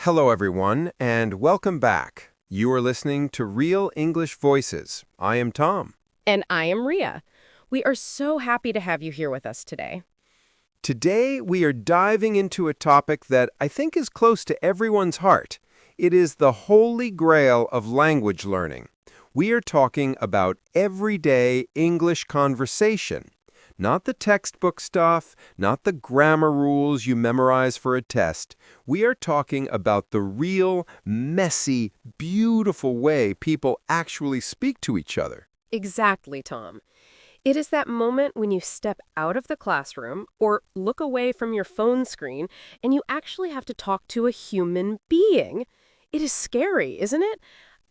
Hello, everyone, and welcome back. You are listening to Real English Voices. I am Tom. And I am Ria. We are so happy to have you here with us today. Today, we are diving into a topic that I think is close to everyone's heart. It is the holy grail of language learning. We are talking about everyday English conversation. Not the textbook stuff, not the grammar rules you memorize for a test. We are talking about the real, messy, beautiful way people actually speak to each other. Exactly, Tom. It is that moment when you step out of the classroom or look away from your phone screen and you actually have to talk to a human being. It is scary, isn't it?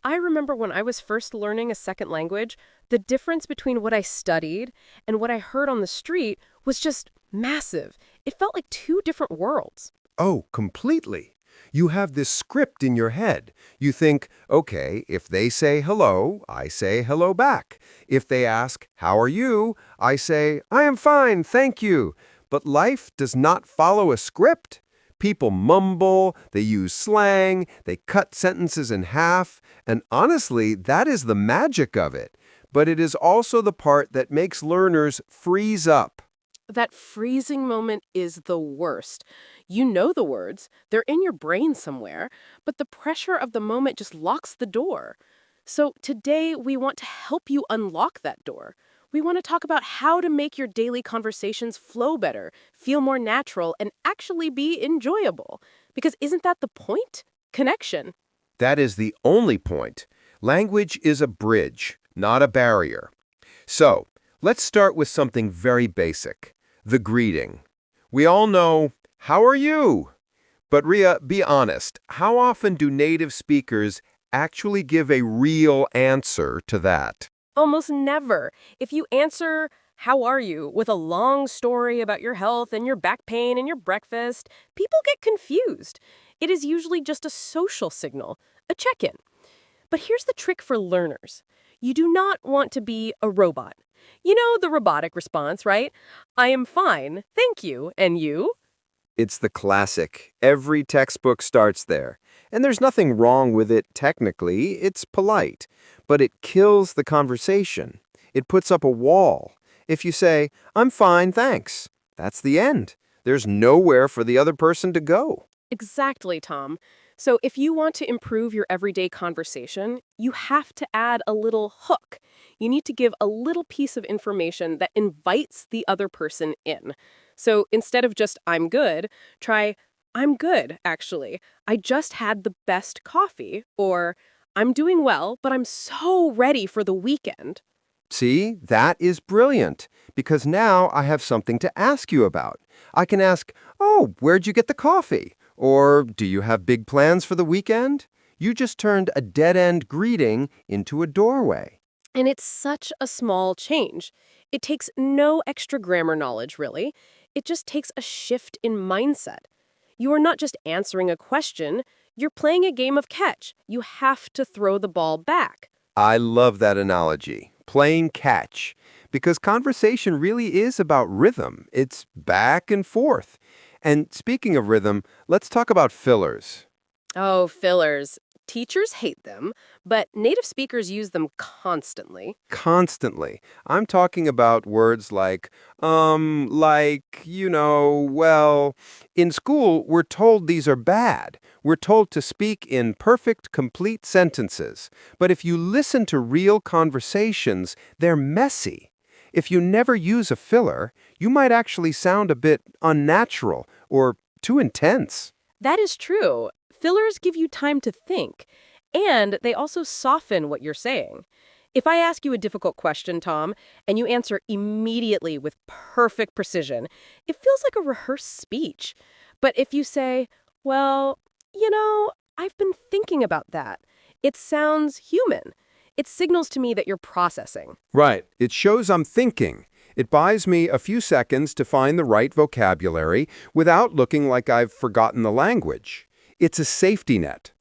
I remember when I was first learning a second language, the difference between what I studied and what I heard on the street was just massive. It felt like two different worlds. Oh, completely. You have this script in your head. You think, okay, if they say hello, I say hello back. If they ask, how are you? I say, I am fine, thank you. But life does not follow a script. People mumble, they use slang, they cut sentences in half, and honestly, that is the magic of it. But it is also the part that makes learners freeze up. That freezing moment is the worst. You know the words, they're in your brain somewhere, but the pressure of the moment just locks the door. So today we want to help you unlock that door. We want to talk about how to make your daily conversations flow better, feel more natural, and actually be enjoyable. Because isn't that the point? Connection. That is the only point. Language is a bridge, not a barrier. So, let's start with something very basic, the greeting. We all know, how are you? But Ria, be honest, how often do native speakers actually give a real answer to that? Almost never. If you answer, how are you, with a long story about your health and your back pain and your breakfast, people get confused. It is usually just a social signal, a check-in. But here's the trick for learners. You do not want to be a robot. You know the robotic response, right? I am fine, thank you, and you? It's the classic. Every textbook starts there. And there's nothing wrong with it technically, it's polite. But it kills the conversation. It puts up a wall. If you say, I'm fine, thanks, that's the end. There's nowhere for the other person to go. Exactly, Tom. So if you want to improve your everyday conversation, you have to add a little hook. You need to give a little piece of information that invites the other person in. So instead of just I'm good, try I'm good, actually. I just had the best coffee. Or I'm doing well, but I'm so ready for the weekend. See, that is brilliant, because now I have something to ask you about. I can ask, oh, where'd you get the coffee? Or do you have big plans for the weekend? You just turned a dead-end greeting into a doorway. And it's such a small change. It takes no extra grammar knowledge, really. It just takes a shift in mindset. You are not just answering a question, you're playing a game of catch. You have to throw the ball back. I love that analogy, playing catch, because conversation really is about rhythm. It's back and forth. And speaking of rhythm, let's talk about fillers. Oh, fillers. Teachers hate them, but native speakers use them constantly. Constantly. I'm talking about words well, in school, we're told these are bad. We're told to speak in perfect, complete sentences. But if you listen to real conversations, they're messy. If you never use a filler, you might actually sound a bit unnatural or too intense. That is true. Fillers give you time to think, and they also soften what you're saying. If I ask you a difficult question, Tom, and you answer immediately with perfect precision, it feels like a rehearsed speech. But if you say, well, I've been thinking about that, it sounds human. It signals to me that you're processing. Right. It shows I'm thinking. It buys me a few seconds to find the right vocabulary without looking like I've forgotten the language. It's a safety net.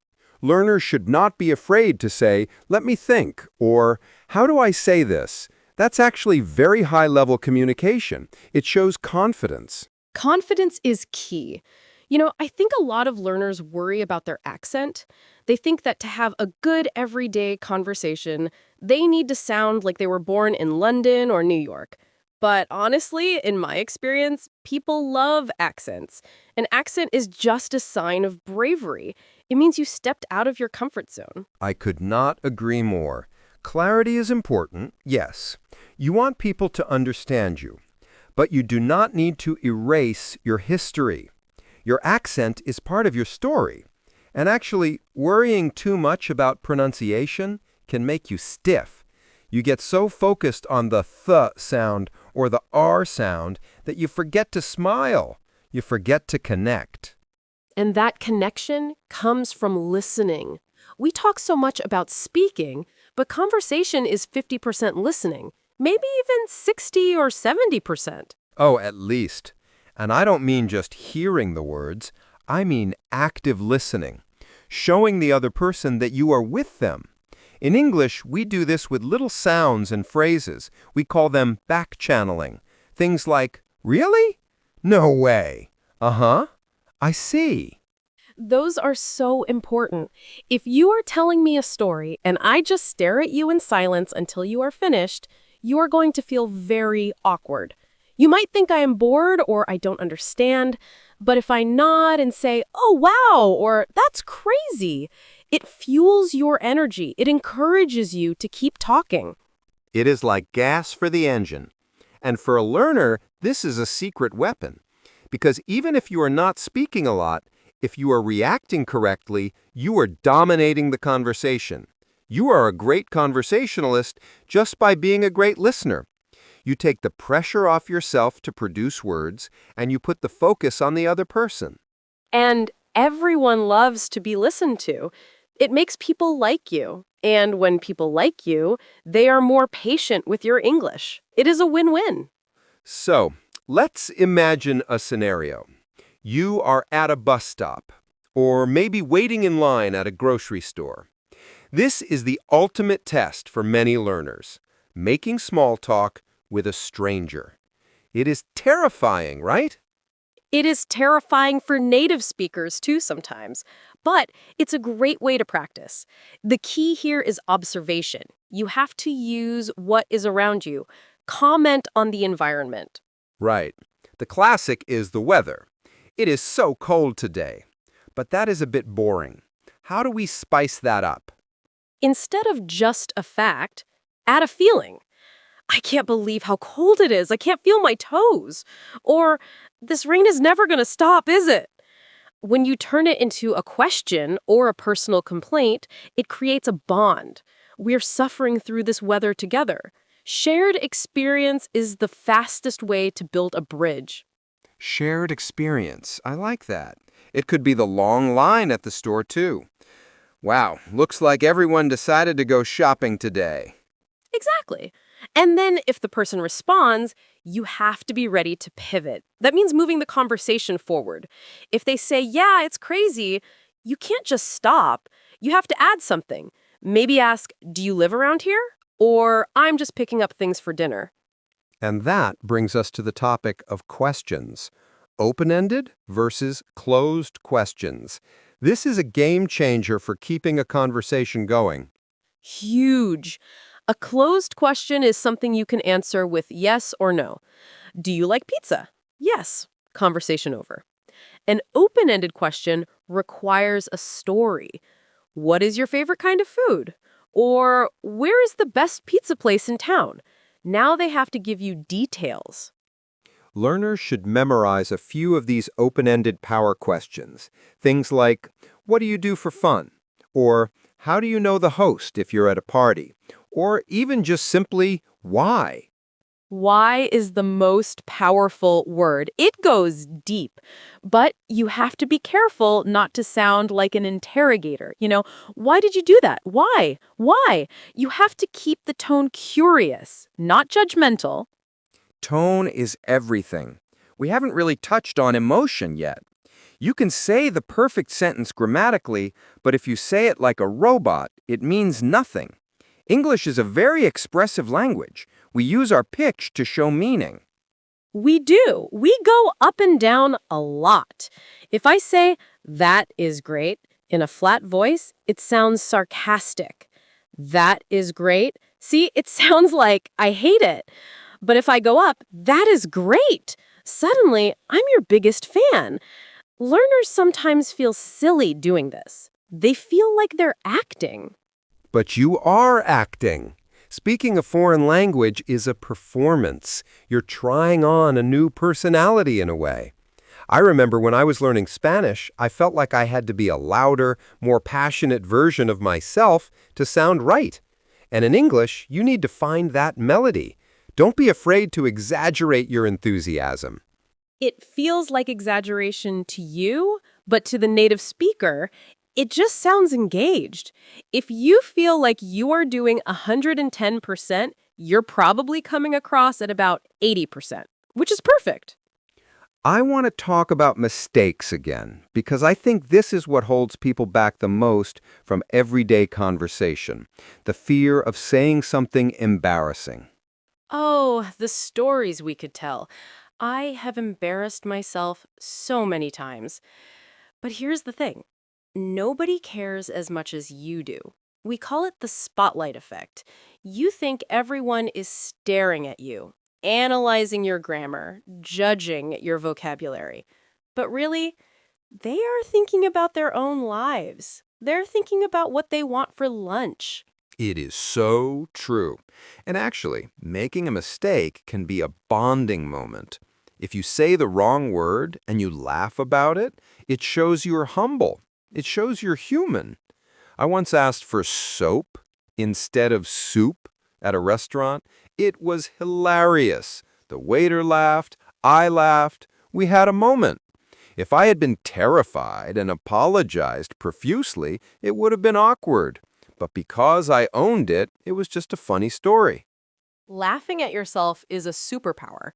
Learners should not be afraid to say, let me think, or how do I say this? That's actually very high-level communication. It shows confidence. Confidence is key. I think a lot of learners worry about their accent. They think that to have a good everyday conversation, they need to sound like they were born in London or New York. But honestly, in my experience, people love accents. An accent is just a sign of bravery. It means you stepped out of your comfort zone. I could not agree more. Clarity is important, yes. You want people to understand you, but you do not need to erase your history. Your accent is part of your story. And actually, worrying too much about pronunciation can make you stiff. You get so focused on the th sound or the r sound that you forget to smile. You forget to connect. And that connection comes from listening. We talk so much about speaking, but conversation is 50% listening, maybe even 60 or 70%. Oh, at least. And I don't mean just hearing the words. I mean active listening, showing the other person that you are with them. In English, we do this with little sounds and phrases. We call them back-channeling. Things like, really? No way. Uh-huh. I see. Those are so important. If you are telling me a story and I just stare at you in silence until you are finished, you are going to feel very awkward. You might think I am bored or I don't understand, but if I nod and say, "Oh, wow," or "That's crazy," it fuels your energy. It encourages you to keep talking. It is like gas for the engine. And for a learner, this is a secret weapon. Because even if you are not speaking a lot, if you are reacting correctly, you are dominating the conversation. You are a great conversationalist just by being a great listener. You take the pressure off yourself to produce words, and you put the focus on the other person. And everyone loves to be listened to. It makes people like you. And when people like you, they are more patient with your English. It is a win-win. So, let's imagine a scenario. You are at a bus stop, or maybe waiting in line at a grocery store. This is the ultimate test for many learners, making small talk with a stranger. It is terrifying, right? It is terrifying for native speakers too sometimes, but it's a great way to practice. The key here is observation. You have to use what is around you. Comment on the environment. Right. The classic is the weather. It is so cold today. But that is a bit boring. How do we spice that up? Instead of just a fact, add a feeling. I can't believe how cold it is. I can't feel my toes. Or, this rain is never going to stop, is it? When you turn it into a question or a personal complaint, it creates a bond. We're suffering through this weather together. Shared experience is the fastest way to build a bridge. Shared experience. I like that. It could be the long line at the store, too. Wow, looks like everyone decided to go shopping today. Exactly. And then if the person responds, you have to be ready to pivot. That means moving the conversation forward. If they say, "Yeah, it's crazy," you can't just stop. You have to add something. Maybe ask, "Do you live around here?" Or, "I'm just picking up things for dinner." And that brings us to the topic of questions. Open-ended versus closed questions. This is a game changer for keeping a conversation going. Huge. A closed question is something you can answer with yes or no. Do you like pizza? Yes. Conversation over. An open-ended question requires a story. What is your favorite kind of food? Or where is the best pizza place in town? Now they have to give you details. Learners should memorize a few of these open-ended power questions. Things like, what do you do for fun? Or, how do you know the host if you're at a party? Or even just simply, why? Why is the most powerful word. It goes deep, but you have to be careful not to sound like an interrogator. Why did you do that? Why? Why? You have to keep the tone curious, not judgmental. Tone is everything. We haven't really touched on emotion yet. You can say the perfect sentence grammatically, but if you say it like a robot, it means nothing. English is a very expressive language. We use our pitch to show meaning. We do. We go up and down a lot. If I say, that is great, in a flat voice, it sounds sarcastic. That is great. See, it sounds like I hate it. But if I go up, that is great. Suddenly, I'm your biggest fan. Learners sometimes feel silly doing this. They feel like they're acting. But you are acting. Speaking a foreign language is a performance. You're trying on a new personality in a way. I remember when I was learning Spanish, I felt like I had to be a louder, more passionate version of myself to sound right. And in English, you need to find that melody. Don't be afraid to exaggerate your enthusiasm. It feels like exaggeration to you, but to the native speaker, it just sounds engaged. If you feel like you are doing 110%, you're probably coming across at about 80%, which is perfect. I want to talk about mistakes again, because I think this is what holds people back the most from everyday conversation. The fear of saying something embarrassing. Oh, the stories we could tell. I have embarrassed myself so many times. But here's the thing. Nobody cares as much as you do. We call it the spotlight effect. You think everyone is staring at you, analyzing your grammar, judging your vocabulary. But really, they are thinking about their own lives. They're thinking about what they want for lunch. It is so true. And actually, making a mistake can be a bonding moment. If you say the wrong word and you laugh about it, it shows you're humble. It shows you're human. I once asked for soap instead of soup at a restaurant. It was hilarious. The waiter laughed, I laughed, we had a moment. If I had been terrified and apologized profusely, it would have been awkward. But because I owned it, it was just a funny story. Laughing at yourself is a superpower.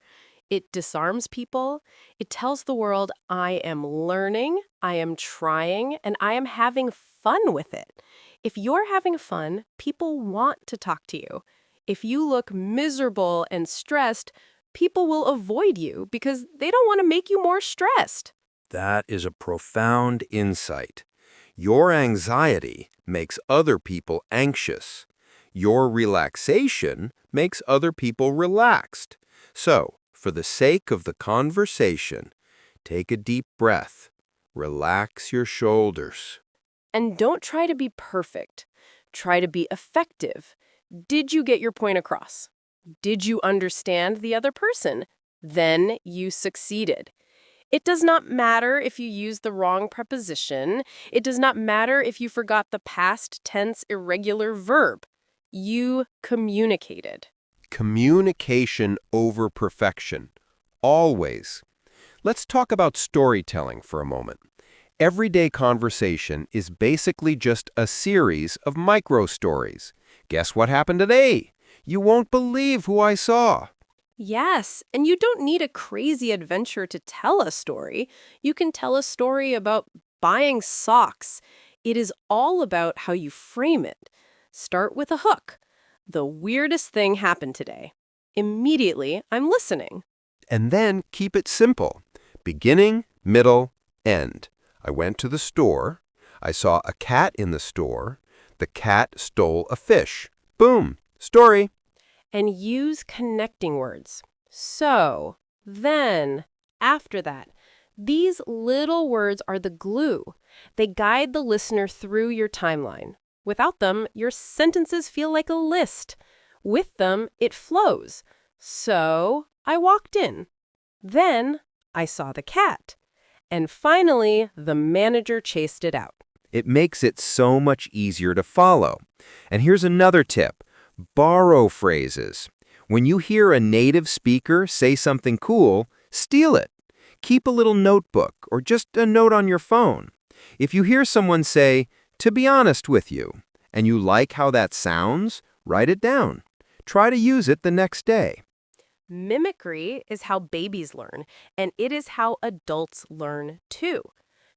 It disarms people. It tells the world, I am learning, I am trying, and I am having fun with it. If you're having fun, people want to talk to you. If you look miserable and stressed, people will avoid you because they don't want to make you more stressed. That is a profound insight. Your anxiety makes other people anxious. Your relaxation makes other people relaxed. So, for the sake of the conversation, take a deep breath. Relax your shoulders. And don't try to be perfect. Try to be effective. Did you get your point across? Did you understand the other person? Then you succeeded. It does not matter if you use the wrong preposition. It does not matter if you forgot the past tense irregular verb. You communicated. Communication over perfection. Always. Let's talk about storytelling for a moment. Everyday conversation is basically just a series of micro-stories. Guess what happened today? You won't believe who I saw. Yes, and you don't need a crazy adventure to tell a story. You can tell a story about buying socks. It is all about how you frame it. Start with a hook. The weirdest thing happened today. Immediately, I'm listening. And then keep it simple. Beginning, middle, end. I went to the store. I saw a cat in the store. The cat stole a fish. Boom. Story. And use connecting words. So, then, after that. These little words are the glue. They guide the listener through your timeline. Without them, your sentences feel like a list. With them, it flows. So, I walked in. Then, I saw the cat. And finally, the manager chased it out. It makes it so much easier to follow. And here's another tip. Borrow phrases. When you hear a native speaker say something cool, steal it. Keep a little notebook or just a note on your phone. If you hear someone say, "to be honest with you," and you like how that sounds, write it down. Try to use it the next day. Mimicry is how babies learn, and it is how adults learn too.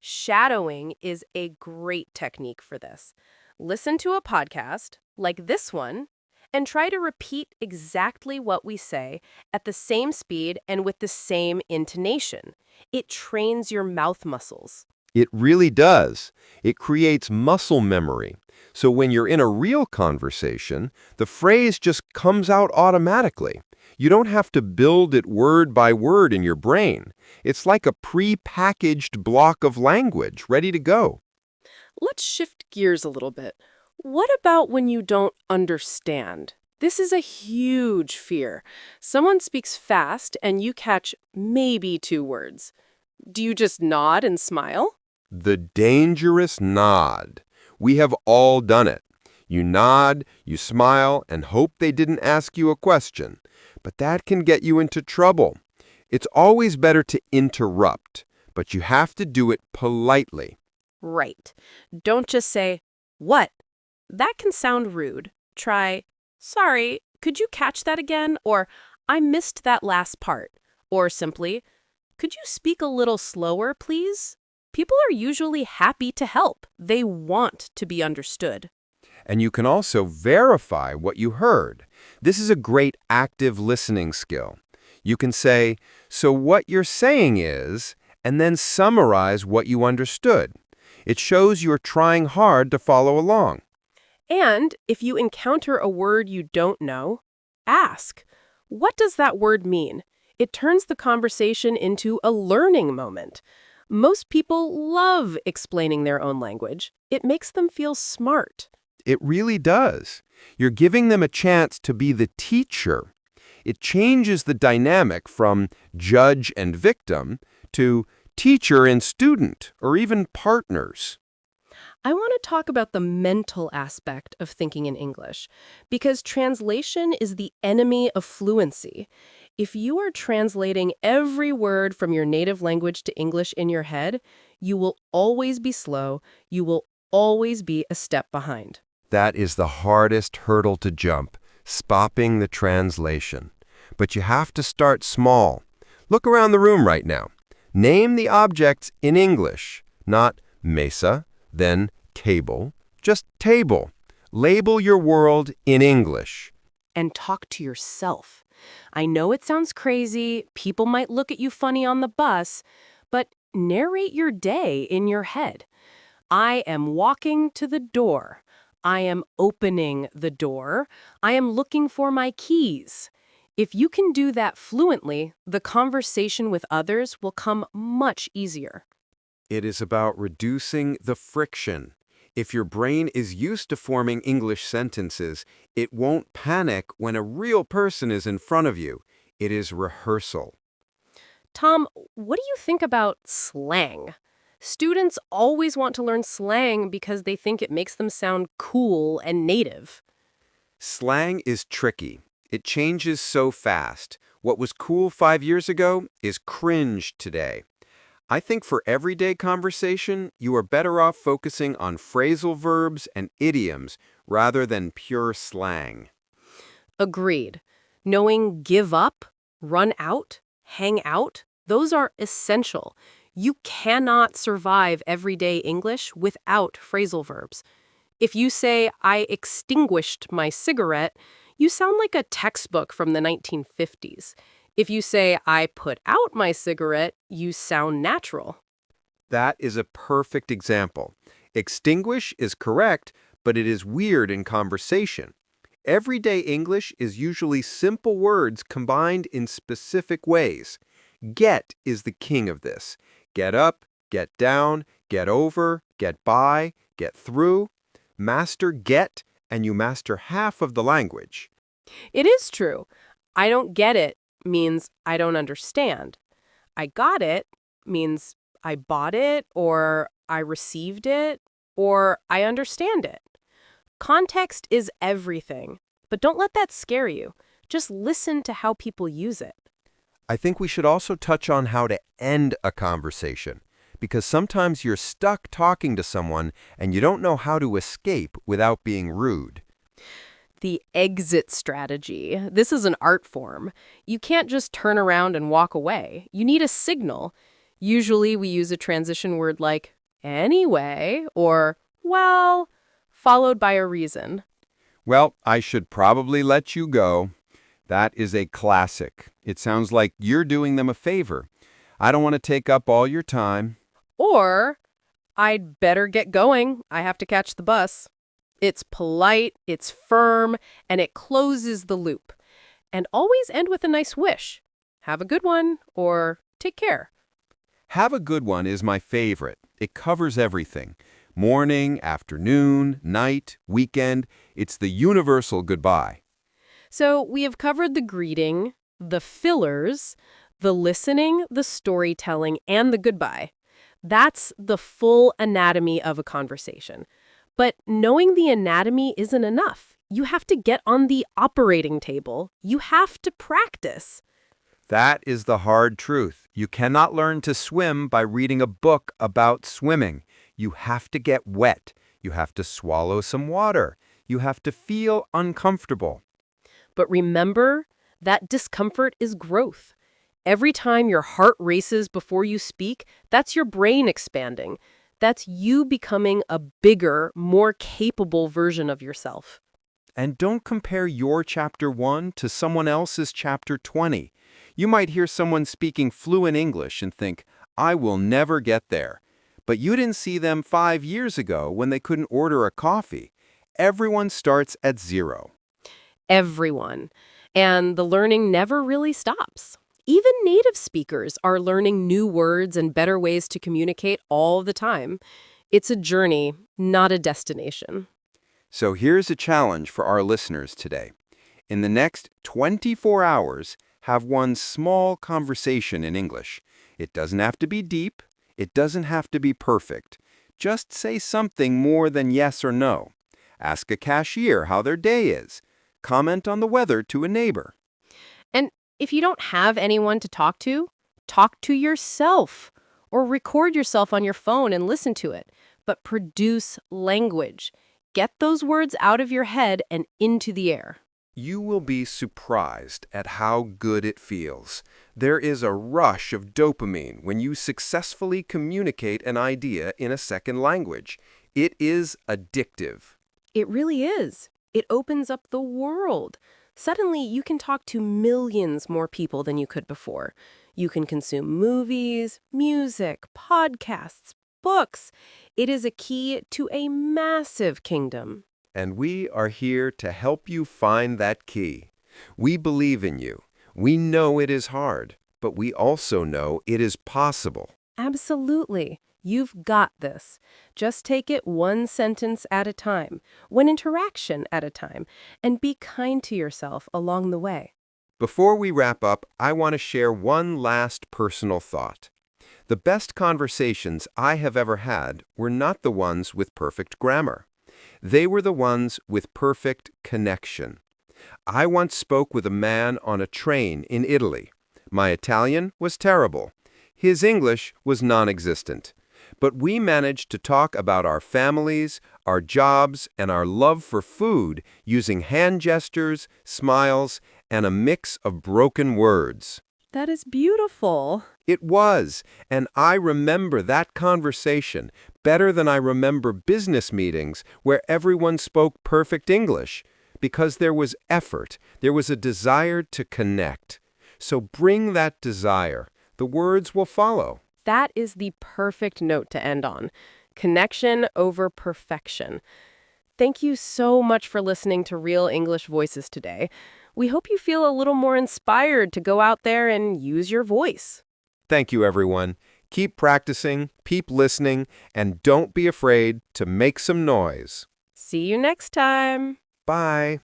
Shadowing is a great technique for this. Listen to a podcast, like this one, And try to repeat exactly what we say at the same speed and with the same intonation. It trains your mouth muscles. It really does. It creates muscle memory. So when you're in a real conversation, the phrase just comes out automatically. You don't have to build it word by word in your brain. It's like a pre-packaged block of language ready to go. Let's shift gears a little bit. What about when you don't understand? This is a huge fear. Someone speaks fast and you catch maybe 2 words. Do you just nod and smile? The dangerous nod. We have all done it. You nod, you smile, and hope they didn't ask you a question. But that can get you into trouble. It's always better to interrupt, but you have to do it politely. Right. Don't just say, "What?" That can sound rude. Try, "Sorry, could you catch that again?" Or, "I missed that last part." Or simply, "Could you speak a little slower, please?" People are usually happy to help. They want to be understood. And you can also verify what you heard. This is a great active listening skill. You can say, "So what you're saying is," and then summarize what you understood. It shows you're trying hard to follow along. And if you encounter a word you don't know, ask, "What does that word mean?" It turns the conversation into a learning moment. Most people love explaining their own language. It makes them feel smart. It really does. You're giving them a chance to be the teacher. It changes the dynamic from judge and victim to teacher and student, or even partners. I want to talk about the mental aspect of thinking in English, because translation is the enemy of fluency. If you are translating every word from your native language to English in your head, you will always be slow. You will always be a step behind. That is the hardest hurdle to jump, stopping the translation. But you have to start small. Look around the room right now. Name the objects in English, not mesa, then cable, just table. Label your world in English. And talk to yourself. I know it sounds crazy, people might look at you funny on the bus, but narrate your day in your head. I am walking to the door. I am opening the door. I am looking for my keys. If you can do that fluently, the conversation with others will come much easier. It is about reducing the friction. If your brain is used to forming English sentences, it won't panic when a real person is in front of you. It is rehearsal. Tom, what do you think about slang? Students always want to learn slang because they think it makes them sound cool and native. Slang is tricky. It changes so fast. What was cool 5 years ago is cringe today. I think for everyday conversation, you are better off focusing on phrasal verbs and idioms rather than pure slang. Agreed. Knowing give up, run out, hang out, those are essential. You cannot survive everyday English without phrasal verbs. If you say, "I extinguished my cigarette," you sound like a textbook from the 1950s. If you say, "I put out my cigarette," you sound natural. That is a perfect example. Extinguish is correct, but it is weird in conversation. Everyday English is usually simple words combined in specific ways. Get is the king of this. Get up, get down, get over, get by, get through. Master get, and you master half of the language. It is true. "I don't get it" means "I don't understand." "I got it" means "I bought it," or "I received it," or "I understand it." Context is everything, but don't let that scare you. Just listen to how people use it. I think we should also touch on how to end a conversation, because sometimes you're stuck talking to someone and you don't know how to escape without being rude. The exit strategy. This is an art form. You can't just turn around and walk away. You need a signal. Usually we use a transition word like "anyway" or "well," followed by a reason. Well, I should probably let you go. That is a classic. It sounds like you're doing them a favor. I don't want to take up all your time. Or, I'd better get going. I have to catch the bus. It's polite, it's firm, and it closes the loop. And always end with a nice wish. Have a good one, or take care. Have a good one is my favorite. It covers everything. Morning, afternoon, night, weekend. It's the universal goodbye. So we have covered the greeting, the fillers, the listening, the storytelling, and the goodbye. That's the full anatomy of a conversation. But knowing the anatomy isn't enough. You have to get on the operating table. You have to practice. That is the hard truth. You cannot learn to swim by reading a book about swimming. You have to get wet. You have to swallow some water. You have to feel uncomfortable. But remember, that discomfort is growth. Every time your heart races before you speak, that's your brain expanding. That's you becoming a bigger, more capable version of yourself. And don't compare your chapter 1 to someone else's chapter 20. You might hear someone speaking fluent English and think, I will never get there. But you didn't see them 5 years ago when they couldn't order a coffee. Everyone starts at 0. Everyone. And the learning never really stops. Even native speakers are learning new words and better ways to communicate all the time. It's a journey, not a destination. So here's a challenge for our listeners today. In the next 24 hours, have one small conversation in English. It doesn't have to be deep. It doesn't have to be perfect. Just say something more than yes or no. Ask a cashier how their day is. Comment on the weather to a neighbor. And if you don't have anyone to talk to yourself or record yourself on your phone and listen to it. But produce language. Get those words out of your head and into the air. You will be surprised at how good it feels. There is a rush of dopamine when you successfully communicate an idea in a second language. It is addictive. It really is. It opens up the world. Suddenly, you can talk to millions more people than you could before. You can consume movies, music, podcasts, books. It is a key to a massive kingdom. And we are here to help you find that key. We believe in you. We know it is hard, but we also know it is possible. Absolutely. You've got this. Just take it one sentence at a time, one interaction at a time, and be kind to yourself along the way. Before we wrap up, I want to share one last personal thought. The best conversations I have ever had were not the ones with perfect grammar. They were the ones with perfect connection. I once spoke with a man on a train in Italy. My Italian was terrible. His English was non-existent. But we managed to talk about our families, our jobs, and our love for food using hand gestures, smiles, and a mix of broken words. That is beautiful. It was, and I remember that conversation better than I remember business meetings where everyone spoke perfect English, because there was effort, there was a desire to connect. So bring that desire. The words will follow. That is the perfect note to end on. Connection over perfection. Thank you so much for listening to Real English Voices today. We hope you feel a little more inspired to go out there and use your voice. Thank you, everyone. Keep practicing, keep listening, and don't be afraid to make some noise. See you next time. Bye.